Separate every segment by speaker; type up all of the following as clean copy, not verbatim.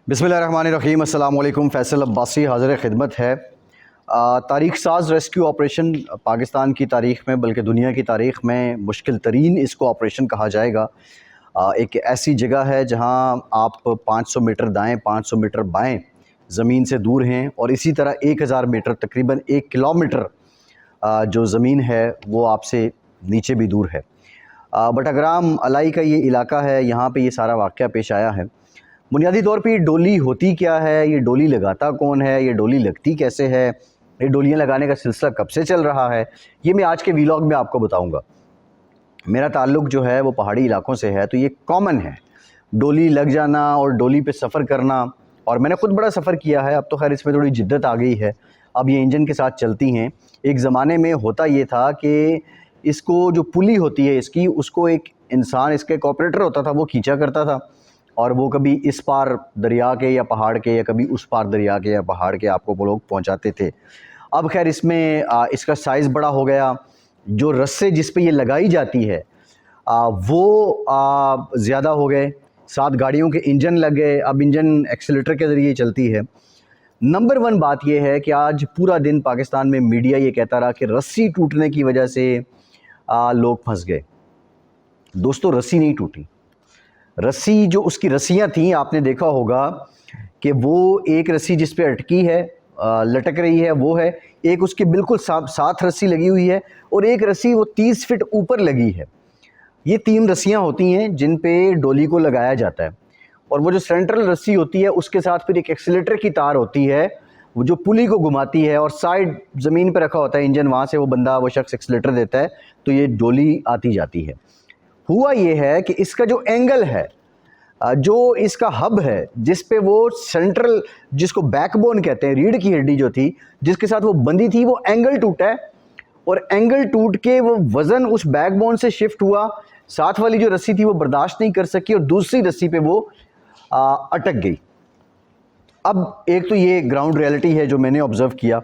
Speaker 1: बिस्मिल्लाहिर्रहमानिर्रहीम। अस्सलाम वालेकुम। फैसल अब्बासी हाज़िर खिदमत है। तारीख़ साज़ रेस्क्यू ऑपरेशन पाकिस्तान की तारीख़ में बल्कि दुनिया की तारीख़ में मुश्किल तरीन इसको ऑपरेशन कहा जाएगा। एक ऐसी जगह है जहां आप 500 मीटर दाएं 500 मीटर बाएं ज़मीन से दूर हैं और इसी तरह 1000 मीटर तकरीबन 1 किलोमीटर जो ज़मीन है वो आपसे नीचे भी दूर है। बटग्राम अलाई का ये इलाका है, यहाँ पे ये सारा वाक़या पेश आया है। बुनियादी तौर पे ये डोली होती क्या है, ये डोली लगाता कौन है, ये डोली लगती कैसे है, ये डोलियाँ लगाने का सिलसिला कब से चल रहा है, ये मैं आज के वीलॉग में आपको बताऊंगा। मेरा ताल्लुक़ जो है वो पहाड़ी इलाकों से है, तो ये कॉमन है डोली लग जाना और डोली पे सफ़र करना। और मैंने ख़ुद बड़ा सफ़र किया है, अब तो खैर इसमें थोड़ी जिद्दत आ गई है, अब ये इंजन के साथ चलती हैं। एक ज़माने में होता ये था कि इसको जो पुली होती है इसकी, उसको एक इंसान, इसका एक ऑपरेटर होता था, वो खींचा करता था और वो कभी इस पार दरिया के या पहाड़ के या कभी उस पार दरिया के या पहाड़ के आपको वो लोग पहुँचाते थे। अब खैर इसमें इसका साइज़ बड़ा हो गया, जो रस्से जिस पे ये लगाई जाती है वो ज़्यादा हो गए, साथ गाड़ियों के इंजन लग गए, अब इंजन एक्सीलेटर के ज़रिए चलती है। नंबर 1 बात यह है कि आज पूरा दिन पाकिस्तान में मीडिया ये कहता रहा कि रस्सी टूटने की वजह से लोग फंस गए। दोस्तों, रस्सी नहीं टूटी। रस्सी जो उसकी रस्सियाँ थीं, आपने देखा होगा कि वो एक रस्सी जिस पे अटकी है, लटक रही है वो है, एक उसके बिल्कुल साथ रस्सी लगी हुई है और एक रस्सी वो 30 फीट ऊपर लगी है। ये 3 रस्सियाँ होती हैं जिन पे डोली को लगाया जाता है और वो जो सेंट्रल रस्सी होती है उसके साथ फिर एक एक्सीलेटर की तार होती है वो जो पुली को घुमाती है और साइड ज़मीन पर रखा होता है इंजन, वहाँ से वो शख्स एक्सीलेटर देता है तो ये डोली आती जाती है। हुआ ये है कि इसका जो एंगल है, जो इसका हब है जिस पे वो सेंट्रल, जिसको बैकबोन कहते हैं, रीढ़ की हड्डी जो थी जिसके साथ वो बंधी थी, वो एंगल टूटा है और एंगल टूट के वो वज़न उस बैकबोन से शिफ्ट हुआ, साथ वाली जो रस्सी थी वो बर्दाश्त नहीं कर सकी और दूसरी रस्सी पे वो अटक गई। अब एक तो ये ग्राउंड रियलिटी है जो मैंने ऑब्ज़र्व किया।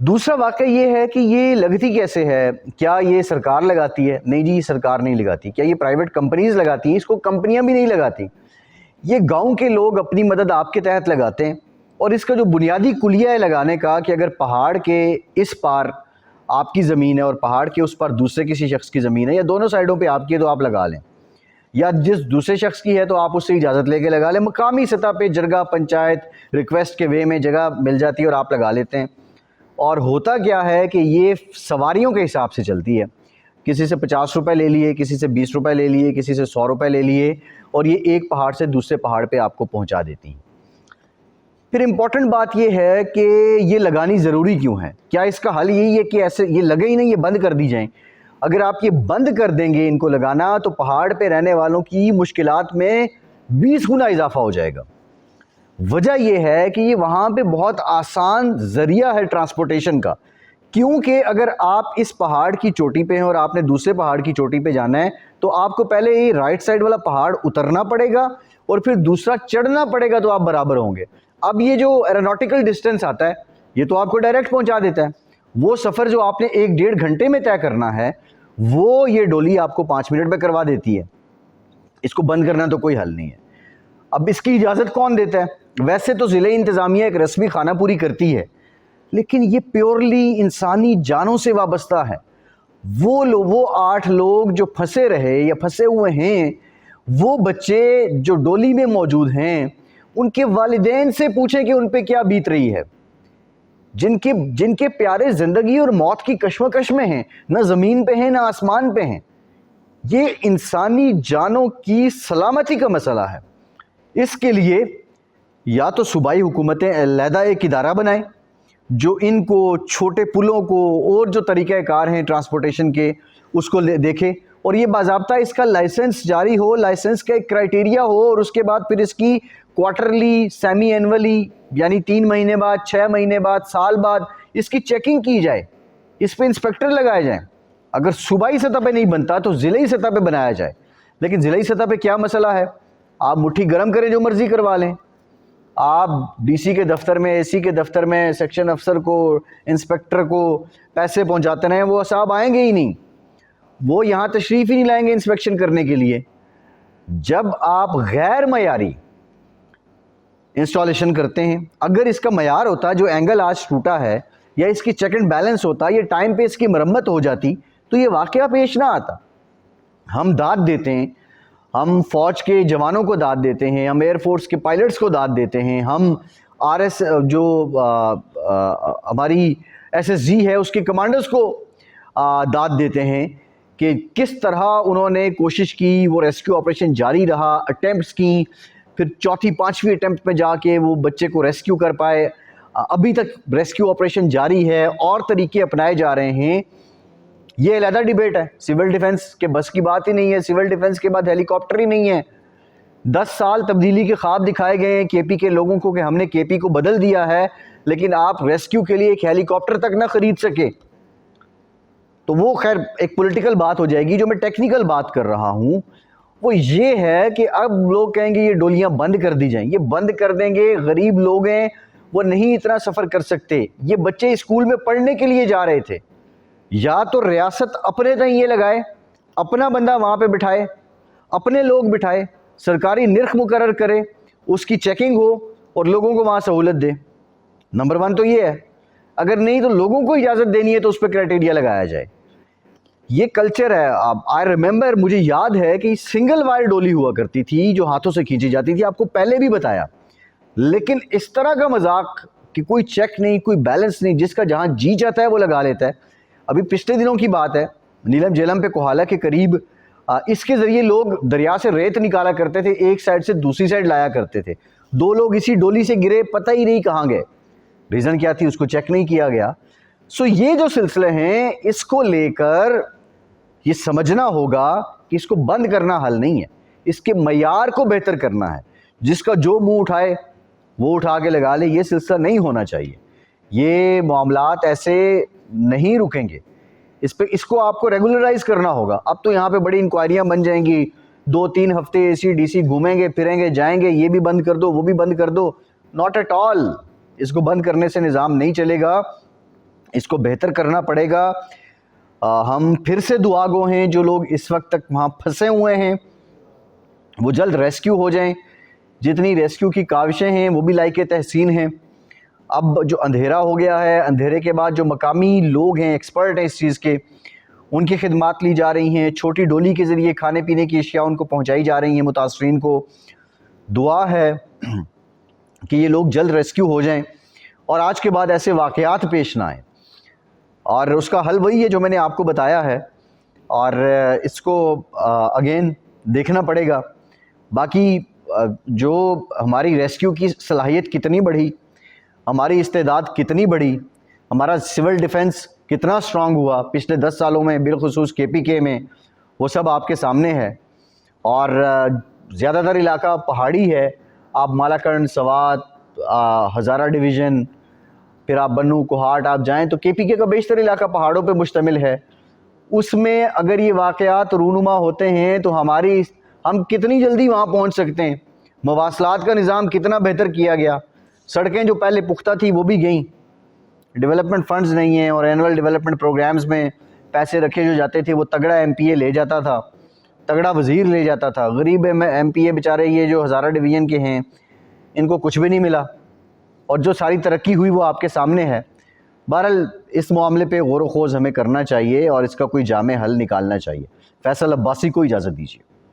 Speaker 1: दूसरा वाक़या ये है कि ये लगती कैसे है, क्या ये सरकार लगाती है? नहीं जी, सरकार नहीं लगाती। क्या ये प्राइवेट कंपनीज़ लगाती हैं? इसको कंपनियां भी नहीं लगाती। ये गांव के लोग अपनी मदद आपके तहत लगाते हैं और इसका जो बुनियादी कुलिया है लगाने का कि अगर पहाड़ के इस पार आपकी ज़मीन है और पहाड़ के उस पार दूसरे किसी शख्स की ज़मीन है या दोनों साइडों पर आपकी है तो आप लगा लें, या जिस दूसरे शख्स की है तो आप उससे इजाज़त लेके लगा लें। मकामी सतह पे जरगा पंचायत रिक्वेस्ट के वे में जगह मिल जाती है और आप लगा लेते हैं। और होता क्या है कि ये सवारियों के हिसाब से चलती है, किसी से 50 रुपये ले लिए, किसी से 20 रुपये ले लिए, किसी से 100 रुपये ले लिए और ये एक पहाड़ से दूसरे पहाड़ पे आपको पहुंचा देती हैं। फिर इम्पॉर्टेंट बात ये है कि ये लगानी ज़रूरी क्यों है? क्या इसका हल यही है कि ऐसे ये लगे ही नहीं, ये बंद कर दी जाएँ? अगर आप ये बंद कर देंगे इनको लगाना तो पहाड़ पे रहने वालों की मुश्किलात में 20 गुना इजाफा हो जाएगा। वजह यह है कि ये वहाँ पे बहुत आसान ज़रिया है ट्रांसपोर्टेशन का, क्योंकि अगर आप इस पहाड़ की चोटी पे हैं और आपने दूसरे पहाड़ की चोटी पे जाना है तो आपको पहले ये राइट साइड वाला पहाड़ उतरना पड़ेगा और फिर दूसरा चढ़ना पड़ेगा तो आप बराबर होंगे। अब ये जो एरोनॉटिकल डिस्टेंस आता है ये तो आपको डायरेक्ट पहुँचा देता है। वो सफ़र जो आपने 1-1.5 घंटे में तय करना है वो ये डोली आपको 5 मिनट में करवा देती है। इसको बंद करना तो कोई हल नहीं है। अब इसकी इजाज़त कौन देता है? वैसे तो ज़िले इंतज़ामिया एक रस्मी खाना पूरी करती है, लेकिन ये प्योरली इंसानी जानों से वाबस्ता है। वो 8 लोग जो फंसे रहे या फंसे हुए हैं, वो बच्चे जो डोली में मौजूद हैं, उनके वालिदैन से पूछें कि उन पे क्या बीत रही है, जिनके प्यारे ज़िंदगी और मौत की कश्मकश में हैं, ना ज़मीन पे हैं ना आसमान पे हैं। ये इंसानी जानों की सलामती का मसला है। इसके लिए या तो सूबाई हुकूमतें अलहदा एक इदारा बनाएं जो इनको छोटे पुलों को और जो तरीक़ाकार हैं ट्रांसपोर्टेशन के उसको देखे और ये बाज़ाब्ता इसका लाइसेंस जारी हो, लाइसेंस का एक क्राइटेरिया हो और उसके बाद फिर इसकी क्वार्टरली, सेमी एनुअली यानी 3 महीने बाद, 6 महीने बाद, साल बाद इसकी चेकिंग की जाए, इस पर इंस्पेक्टर लगाए जाएँ। अगर सूबाई सतह पे नहीं बनता तो ज़िले सतह पे बनाया जाए। लेकिन ज़िले सतह पे क्या मसला है, आप मुट्ठी गर्म करें, जो मर्ज़ी करवा लें। आप डीसी के दफ्तर में, एसी के दफ्तर में सेक्शन अफसर को, इंस्पेक्टर को पैसे पहुंचाते रहें, वो साहब आएंगे ही नहीं, वो यहाँ तशरीफ़ ही नहीं लाएंगे इंस्पेक्शन करने के लिए। जब आप गैर मयारी इंस्टॉलेशन करते हैं। अगर इसका मयार होता, जो एंगल आज टूटा है, या इसकी चेक एंड बैलेंस होता, ये टाइम पे इसकी मरम्मत हो जाती, तो ये वाक़या पेश ना आता। हम दाद देते हैं, हम फ़ौज के जवानों को दाद देते हैं, हम एयर फोर्स के पायलट्स को दाद देते हैं, हम आरएस जो हमारी एसएसजी है उसके कमांडर्स को दाद देते हैं कि किस तरह उन्होंने कोशिश की, वो रेस्क्यू ऑपरेशन जारी रहा, अटेम्प्ट्स की, फिर चौथी पांचवी अटेम्प्ट में जाके वो बच्चे को रेस्क्यू कर पाए। अभी तक रेस्क्यू ऑपरेशन जारी है और तरीके अपनाए जा रहे हैं। ये अलग डिबेट है, सिविल डिफेंस के बस की बात ही नहीं है। सिविल डिफेंस के बाद हेलीकॉप्टर ही नहीं है। 10 साल तब्दीली के ख्वाब दिखाए गए हैं केपी के लोगों को कि हमने केपी को बदल दिया है, लेकिन आप रेस्क्यू के लिए एक हेलीकॉप्टर तक ना खरीद सके। तो वो खैर एक पॉलिटिकल बात हो जाएगी। जो मैं टेक्निकल बात कर रहा हूँ वो ये है कि अब लोग कहेंगे ये डोलियाँ बंद कर दी जाएं, ये बंद कर देंगे, गरीब लोग हैं वो नहीं इतना सफ़र कर सकते। ये बच्चे स्कूल में पढ़ने के लिए जा रहे थे, या तो रियासत अपने तय ये लगाए, अपना बंदा वहाँ पे बिठाए, अपने लोग बिठाए, सरकारी निर्ख मुकर्रर करे, उसकी चेकिंग हो और लोगों को वहाँ सहूलत दे। नंबर 1 तो ये है। अगर नहीं तो लोगों को इजाज़त देनी है तो उस पर क्राइटेरिया लगाया जाए। ये कल्चर है। आई रिमेंबर, मुझे याद है कि सिंगल वायर डोली हुआ करती थी जो हाथों से खींची जाती थी, आपको पहले भी बताया। लेकिन इस तरह का मजाक कि कोई चेक नहीं, कोई बैलेंस नहीं, जिसका जहाँ जी जाता है वो लगा लेता है। अभी पिछले दिनों की बात है, नीलम झेलम पे कोहाला के करीब इसके ज़रिए लोग दरिया से रेत निकाला करते थे, एक साइड से दूसरी साइड लाया करते थे। 2 लोग इसी डोली से गिरे, पता ही नहीं कहाँ गए। रीज़न क्या थी उसको चेक नहीं किया गया। सो ये जो सिलसिले हैं, इसको लेकर ये समझना होगा कि इसको बंद करना हल नहीं है, इसके मयार को बेहतर करना है। जिसका जो मुंह उठाए वो उठा के लगा ले, ये सिलसिला नहीं होना चाहिए। ये मामलात ऐसे नहीं रुकेंगे, इसको आपको रेगुलराइज करना होगा। अब तो यहाँ पे बड़ी इंक्वायरियाँ बन जाएंगी, 2-3 हफ्ते एसी-डीसी घूमेंगे फिरेंगे जाएंगे, ये भी बंद कर दो, वो भी बंद कर दो। Not at all. इसको बंद करने से निज़ाम नहीं चलेगा, इसको बेहतर करना पड़ेगा। हम फिर से दुआ गो हैं जो लोग इस वक्त तक वहाँ फंसे हुए हैं, वो जल्द रेस्क्यू हो जाएं। जितनी रेस्क्यू की काविशें हैं वो भी लायके तहसीन हैं। अब जो अंधेरा हो गया है, अंधेरे के बाद जो मकामी लोग हैं, एक्सपर्ट हैं इस चीज़ के, उनकी खिदमात ली जा रही हैं। छोटी डोली के ज़रिए खाने पीने की अशिया उनको पहुँचाई जा रही हैं मुतासरीन को। दुआ है कि ये लोग जल्द रेस्क्यू हो जाएं और आज के बाद ऐसे वाक़यात पेश ना आएँ। और उसका हल वही है जो मैंने आपको बताया है, और इसको अगेन देखना पड़ेगा। बाकी जो हमारी रेस्क्यू की सलाहियत कितनी बढ़ी, हमारी इस्तेदाद कितनी बढ़ी, हमारा सिविल डिफेंस कितना स्ट्रांग हुआ पिछले 10 सालों में, बिलखुसूस केपीके में, वो सब आपके सामने है। और ज़्यादातर इलाका पहाड़ी है। आप मालाकंड, सवात, हज़ारा डिवीज़न, फिर आप बन्नू, कोहाट आप जाएं तो केपीके का बेशतर इलाका पहाड़ों पे मुश्तमिल है। उसमें अगर ये वाक़यात रूनुमा होते हैं तो हम कितनी जल्दी वहाँ पहुँच सकते हैं। मवासलात का निज़ाम कितना बेहतर किया गया। सड़कें जो पहले पुख्ता थी वो भी गईं। डेवलपमेंट फ़ंड्स नहीं हैं और एनुअल डेवलपमेंट प्रोग्राम्स में पैसे रखे जो जाते थे वो तगड़ा MPA ले जाता था, तगड़ा वज़ीर ले जाता था। गरीब MPA बेचारे ये जो हज़ारा डिवीज़न के हैं, इनको कुछ भी नहीं मिला, और जो सारी तरक्की हुई वो आपके सामने है। बहरहाल इस मामले पे गौर व खोज हमें करना चाहिए और इसका कोई जामे हल निकालना चाहिए। फैसल अब्बासी को इजाज़त दीजिए।